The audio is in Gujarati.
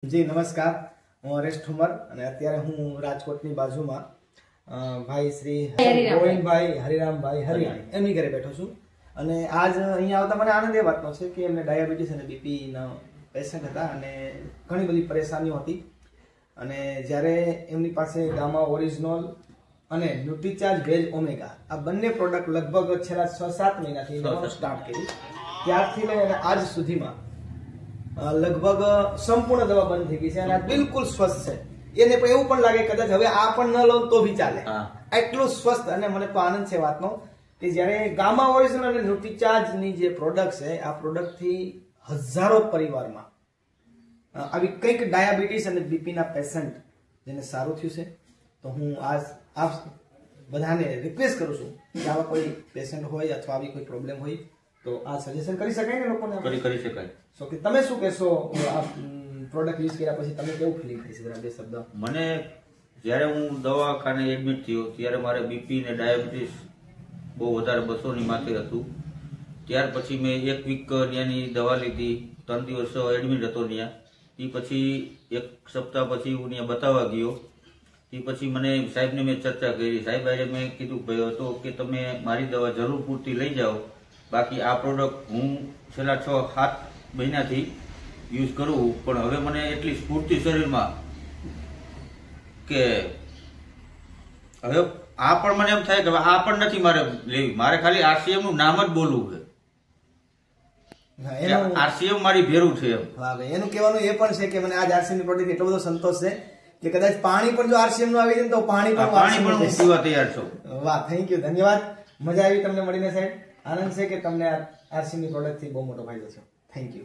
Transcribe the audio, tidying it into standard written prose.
જી નમસ્કાર, હું હરેશ ઠુમર અને અત્યારે હું રાજકોટની બાજુમાં ભાઈ શ્રી ગોવિંદભાઈ હરિરામભાઈ હરિયાણી એમની ઘરે બેઠો છું. અને આજ અહીંયા આવતા મને આનંદ એ વાતનો છે કે એમને ડાયાબિટીસ અને બીપીના પેશન્ટ હતા અને ઘણી બધી પરેશાનીઓ હતી. અને જ્યારે એમની પાસે ગામા ઓરિજિનલ અને ન્યુટ્રીચાર્જ વેજ ઓમેગા આ બંને પ્રોડક્ટ લગભગ છેલ્લા 6-7 મહિનાથી સ્ટાર્ટ કરી, ત્યારથી લઈને આજ સુધીમાં લગભગ સંપૂર્ણ દવા બંધ થઈ ગઈ છે અને આ બિલકુલ સ્વસ્થ છે. એને પણ એવું પણ લાગે કદાચ હવે આ પણ ન લો તો બી ચાલે, એટલું સ્વસ્થ. અને મને તો આનંદ છે વાતનો કે જ્યારે ગામા ઓરિજિનલ અને ન્યુટ્રીચાર્જ ની જે પ્રોડક્ટ છે આ પ્રોડક્ટ થી હજારો પરિવારમાં આવી કંઈક ડાયાબિટીસ અને બીપી ના પેશન્ટ જેને સારું થયું છે. તો હું આપ બધાને રિક્વેસ્ટ કરું છું કે આવા કોઈ પેશન્ટ હોય અથવા આવી કોઈ પ્રોબ્લેમ હોય તો આ સજેશન કરી શકાય ને લોકોને? કરી શકાય. સો કે તમે શું કહેશો આ પ્રોડક્ટ યુઝ કર્યા પછી તમે કેવું ફીલિંગ થઈ છે? જરા બે શબ્દ. મને જ્યારે હું દવાખાને એડમિટ થયો ત્યારે મારે બીપી ને ડાયાબિટીસ બહુ વધારે 200 ની માથે હતું. ત્યાર પછી મેં 1 વીક ત્યાંની દવા લીધી, 3 દિવસ એડમિટ હતો ત્યાં. એ પછી 1 સપ્તાહ પછી હું ત્યાં બતાવવા ગયો. એ પછી મને સાહેબને મેં ચર્ચા કરી. સાહેબ આજે મેં કીધું ભાઈ હતો કે તમે મારી દવા જરૂર પૂરતી લઈ જાઓ, બાકી આ પ્રોડક્ટ હું છેલ્લા 6-7 મહિનાથી યુઝ કરું, પણ હવે મને એટલી સ્ફૂર્તિ શરીરમાં કે હવે આ પણ મને એમ થાય કે આ પણ નથી મારે લેવી, મારે ખાલી આરસીએમ નું નામ જ બોલવું છે. આરસીએમ મારી ભેરું છે એમ. એનું કહેવાનું એ પણ છે કે મને આજ આરસીએમ ની પ્રોડક્ટ એટલો બધો સંતોષ છે કે કદાચ પાણી પણ જો આરસીએમ નું આવી જાય તો પાણી પણ હું પીવા તૈયાર છું. વાહ, થેન્ક યુ, ધન્યવાદ. મજા આવી તમને મળીને સાહેબ. આનંદ છે કે તમને આરસીએમ ની પ્રોડક્ટ થી બહુ મોટો ફાયદો છે. Thank you.